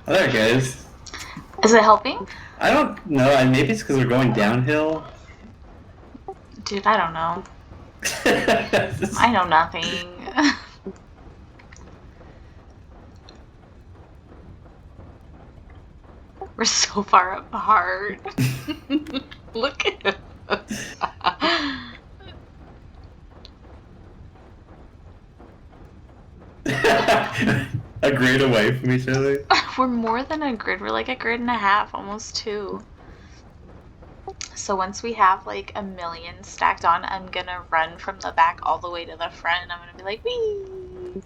Oh, there it goes. Is it helping? I don't know. Maybe it's because we're going downhill. Dude, I don't know. I know nothing. We're so far apart. Look at us. A grade away from each other. We're more than a grid. We're like a grid and a half, almost two. So once we have like a million stacked on, I'm gonna run from the back all the way to the front and I'm gonna be like, wee!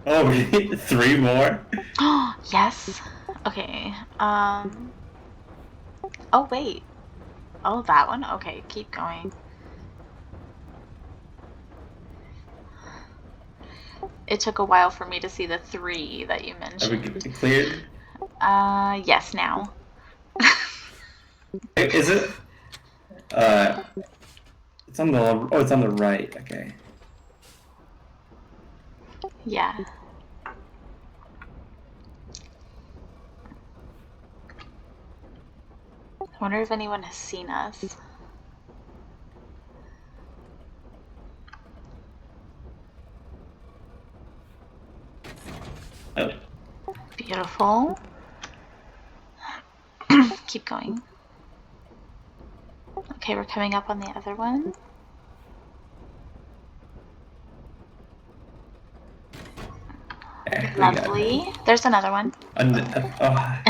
Oh, we need 3 more? Oh, yes. Okay. Oh, wait. Oh, that one? Okay, keep going. It took a while for me to see the 3 that you Are we mentioned. cleared? Yes, now. Is it? It's on the. Oh, it's on the right. Okay. Yeah. I wonder if anyone has seen us. Oh. Beautiful. Keep going. Okay, we're coming up on the other one. Okay, Lovely. There's another one. Oh.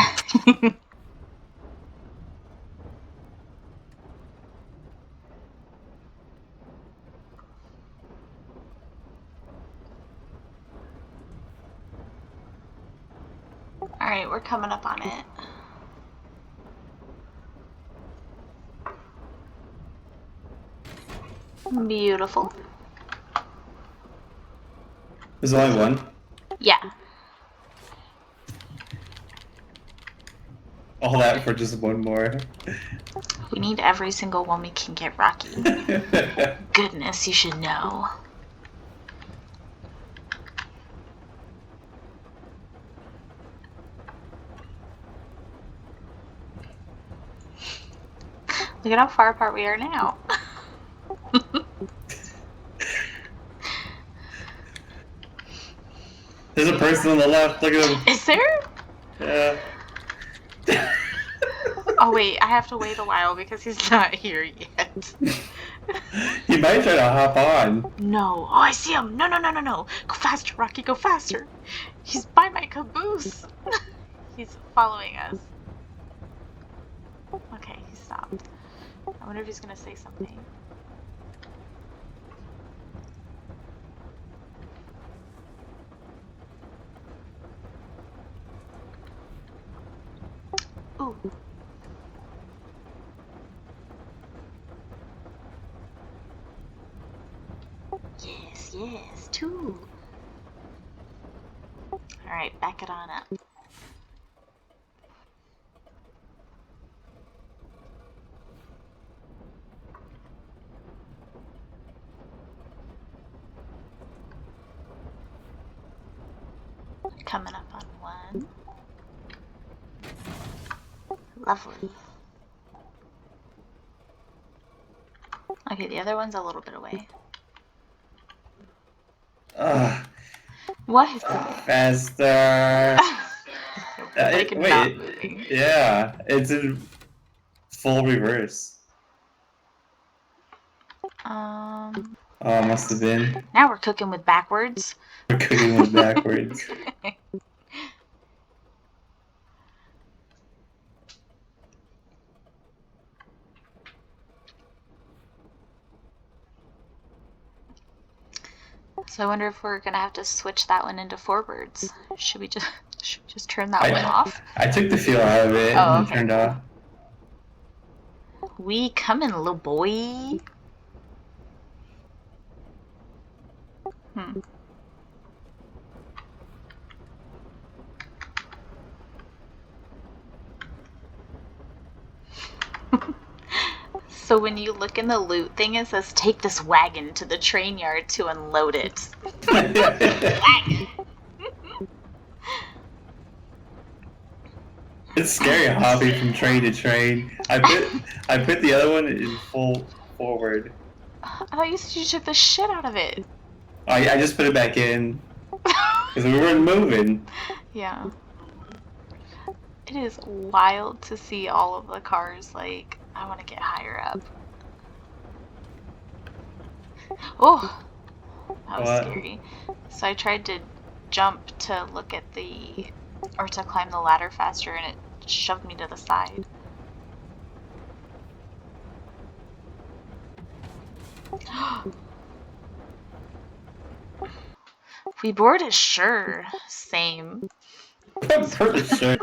Alright, we're coming up on it. Beautiful. There's only one. Yeah. All that for just one more. We need every single one we can get, Rocky. Goodness, you should know. Look at how far apart we are now. There's a person on the left. Look at him. Is there? Yeah. Oh, wait, I have to wait a while because he's not here yet. He might try to hop on. No. Oh, I see him. No, no, no, no, no. Go faster, Rocky. Go faster. He's by my caboose. He's following us. Okay, he stopped. I wonder if he's going to say something. Ooh. Yes, yes, 2. Alright, back it on up. Coming up on 1. Lovely. Okay, the other one's a little bit away. What? Faster. Like Wait. not moving. Yeah, it's in full reverse. Oh, must have been. Now we're cooking with backwards. We're cooking with backwards. So I wonder if we're gonna have to switch that one into forwards. Should we just turn that one off? I took the feel out of it and okay. turned off. We coming, little boy. So when you look in the loot thing, it says take this wagon to the train yard to unload it. Wagon. It's scary hopping from train to train. I put the other one in full forward. I thought you said you took the shit out of it. I just put it back in because we weren't moving. Yeah. It is wild to see all of the cars. Like, I want to get higher up. Oh, that was What? scary. So I tried to jump to look at or to climb the ladder faster, and it shoved me to the side. We boarded, sure. Same. Pretty sure.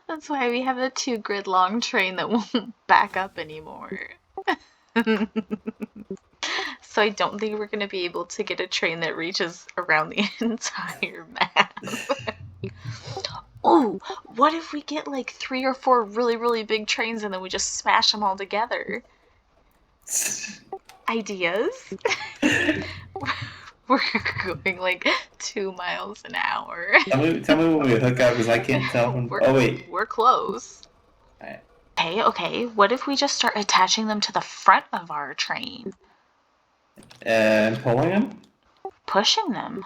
That's why we have a 2-grid long train that won't back up anymore. So I don't think we're going to be able to get a train that reaches around the entire map. Oh, what if we get like 3 or 4 really, really big trains and then we just smash them all together? Ideas? We're going like 2 miles an hour. Tell me when we hook up, because I can't tell when. Oh wait. We're close. Right. Okay. What if we just start attaching them to the front of our train? And pulling them? Pushing them.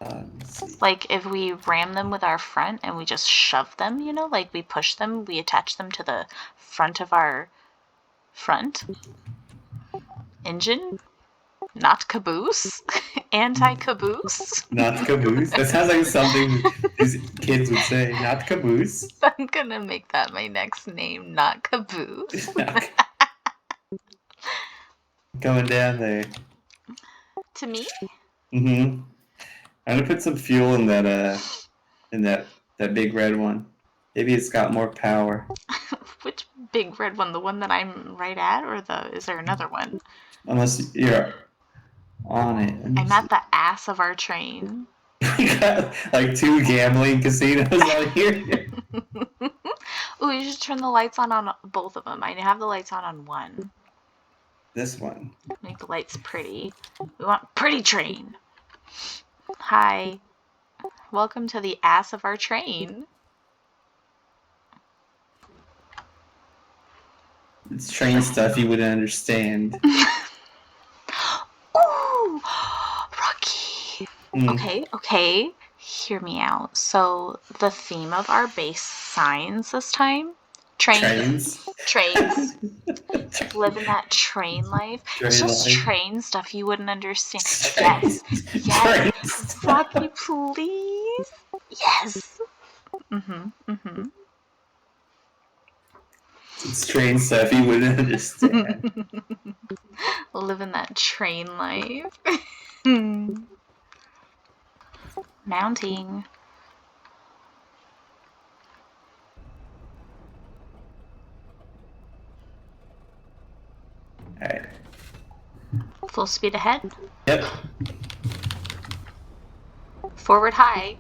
Let's see. Like if we ram them with our front and we just shove them, you know, like we push them, we attach them to the front of our front engine. Not Caboose. Anti-Caboose. Not Caboose. That sounds like something these kids would say. Not Caboose. I'm gonna make that my next name. Not Caboose. Going down there. To me? Mm-hmm. I'm gonna put some fuel in that big red one. Maybe it's got more power. Which big red one? The one that I'm right at, or is there another one? Unless you're on it. I'm at the ass of our train. We got like 2 gambling casinos on here. Ooh, you should turn the lights on both of them. I have the lights on one. This one. Make the lights pretty. We want pretty train. Hi. Welcome to the ass of our train. It's train stuff you wouldn't understand. Ooh, Rocky. Okay. Hear me out. So the theme of our base signs this time, trains. Live in that train life. It's just train stuff you wouldn't understand. Yes. Rocky, please. Yes. It's train stuff you wouldn't understand. Living that train life. Mounting. Alright. Full speed ahead. Yep. Forward high.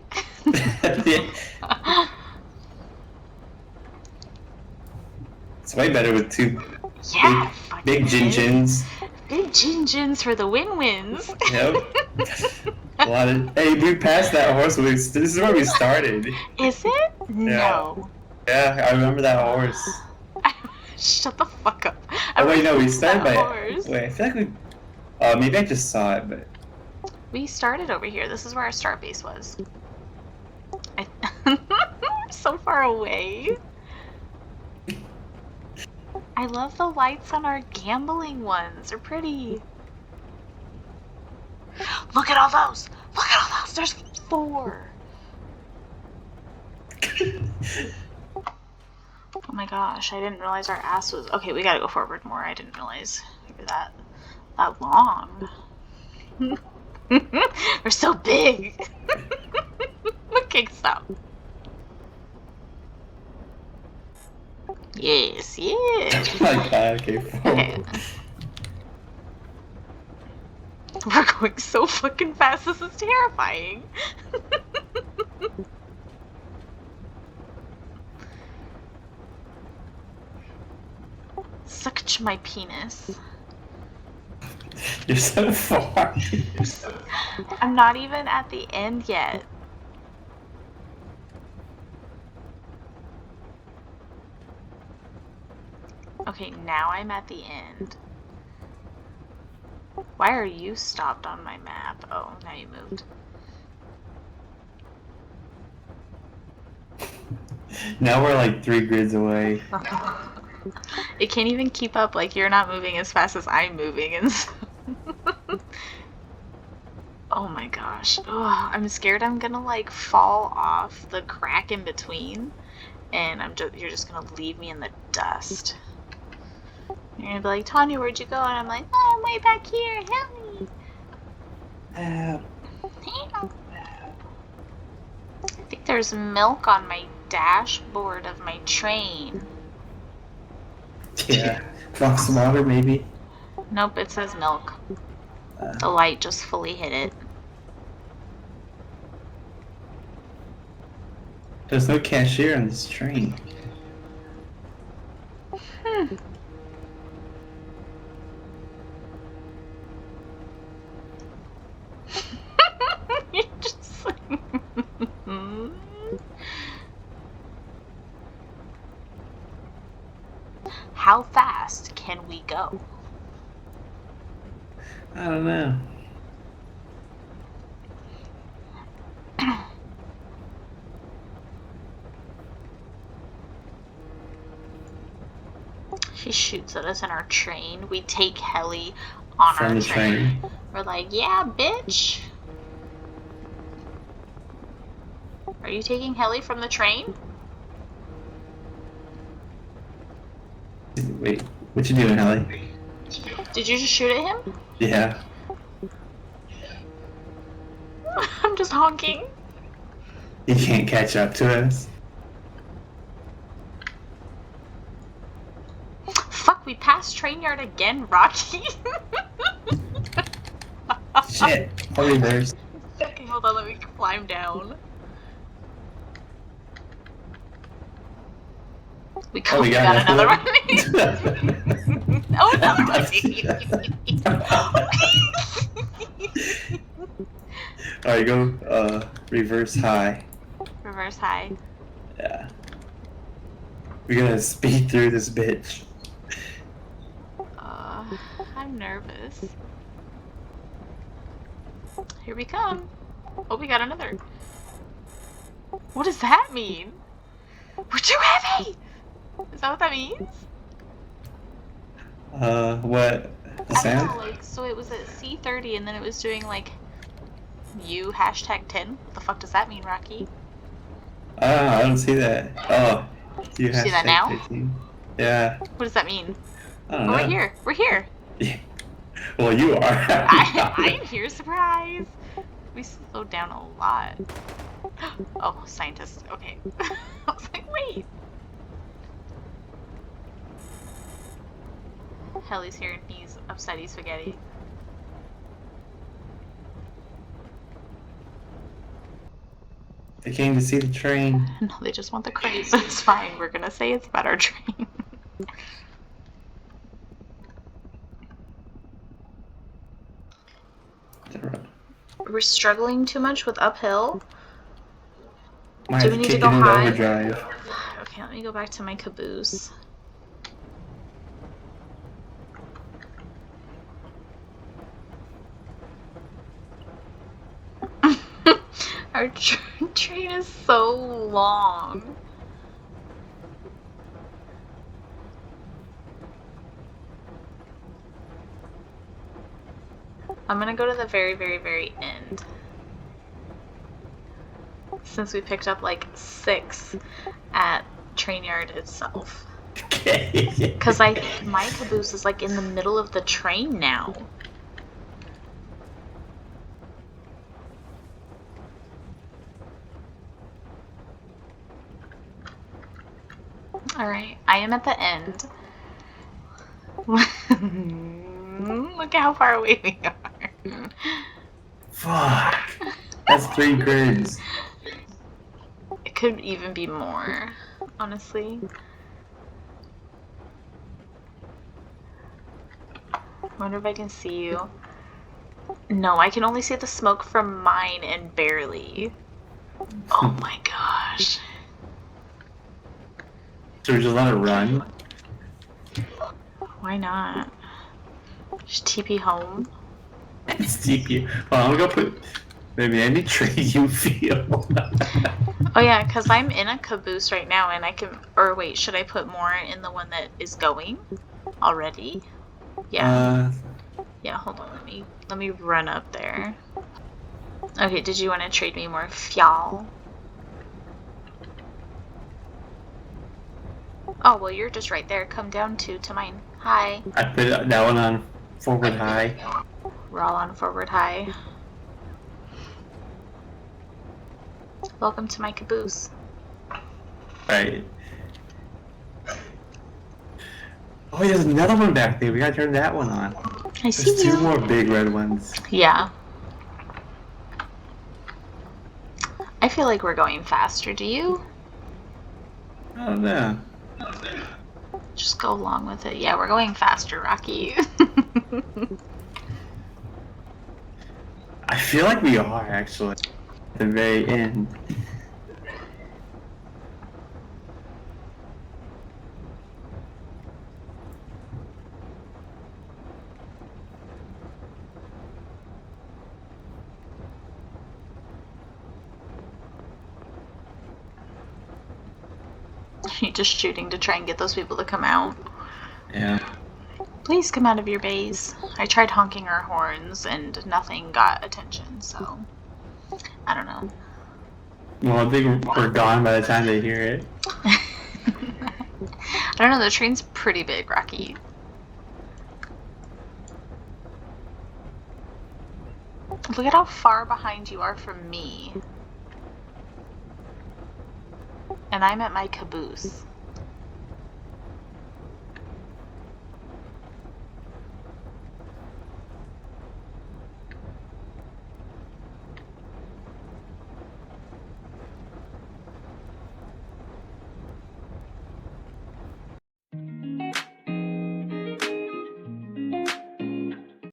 It's way better with 2 big gin-gins. Big gin-gins for the win-wins. Yep. Hey, we passed that horse. This is where we started. Is it? No. Yeah, I remember that horse. Shut the fuck up. Oh wait, no, we started by. Horse. Wait, I feel like we. Maybe I just saw it, but. We started over here. This is where our start base was. So far away. I love the lights on our gambling ones. They're pretty. Look at all those! Look at all those! There's 4! Oh my gosh, I didn't realize our ass was... Okay, we gotta go forward more. I didn't realize we were that long. We're so big! Okay, stop. Yes. Oh my god, okay, forward. Okay. We're going so fucking fast, this is terrifying. Suck my penis. You're so far. I'm not even at the end yet. Okay, now I'm at the end. Why are you stopped on my map? Oh, now you moved. Now we're like 3 grids away. It can't even keep up. Like, you're not moving as fast as I'm moving. And so... Oh my gosh. Ugh, I'm scared I'm gonna like fall off the crack in between. And you're just gonna leave me in the dust. You're gonna be like, Tanya, where'd you go? And I'm like, oh, I'm way back here. Help me. Help. I think there's milk on my dashboard of my train. Yeah. Fox water, maybe? Nope, it says milk. The light just fully hit it. There's no cashier on this train. You're just like... How fast can we go? I don't know. She shoots at us in our train. We take heli on From our the train. train. We're like, yeah, bitch. Are you taking heli from the train? Wait, what you doing, Ellie? Did you just shoot at him? Yeah. I'm just honking. You can't catch up to us. Fuck, we passed train yard again, Rocky. Shit. I'll reverse. Okay, hold on, let me climb down. We got another one. Oh, another one. Alright, go reverse high. Reverse high. Yeah. We're gonna speed through this bitch. I'm nervous. Here we come. Oh, we got another. What does that mean? We're too heavy! Is that what that means? What? The I sound? don't know, like, so it was at C30 and then it was doing, like, you #10. What the fuck does that mean, Rocky? I don't see that. Oh, you See that now? 15. Yeah. What does that mean? I don't know. We're here. We're here. Yeah. Well, you are. I'm here. Surprise. We slowed down a lot. Oh, scientist. Okay. I was like, wait. Helly's here and he's upsetty spaghetti. They came to see the train. No, they just want the credit, so it's fine. We're gonna say it's about our train. We're struggling too much with uphill. Might Do have we to need to kick go it into high? overdrive. Okay, let me go back to my caboose. Our train is so long. I'm gonna go to the very, very, very end. Since we picked up like 6 at train yard itself. Because my caboose is like in the middle of the train now. Alright, I am at the end. Look at how far away we are. Fuck. That's 3 grids. It could even be more, honestly. I wonder if I can see you. No, I can only see the smoke from mine and barely. Oh my gosh. So we just let it run? Why not? Just TP home. It's TP. Well, I'm gonna put. Maybe I need trade you feel. Oh yeah, because I'm in a caboose right now and I can. Or wait, should I put more in the one that is going already? Yeah. Yeah, hold on. Let me run up there. Okay, did you want to trade me more fuel? Oh, well, you're just right there. Come down to mine. Hi. I put that one on forward high. We're all on forward high. Welcome to my caboose. Right. Oh, there's another one back there. We gotta turn that one on. I see There's two more big red ones. Yeah. I feel like we're going faster. Do you? I don't know. Just go along with it. Yeah, we're going faster, Rocky. I feel like we are actually at the very end. You're just shooting to try and get those people to come out. Yeah. Please come out of your base. I tried honking our horns and nothing got attention, so I don't know. Well, I think we're gone by the time they hear it. I don't know, the train's pretty big, Rocky. Look at how far behind you are from me. And I'm at my caboose.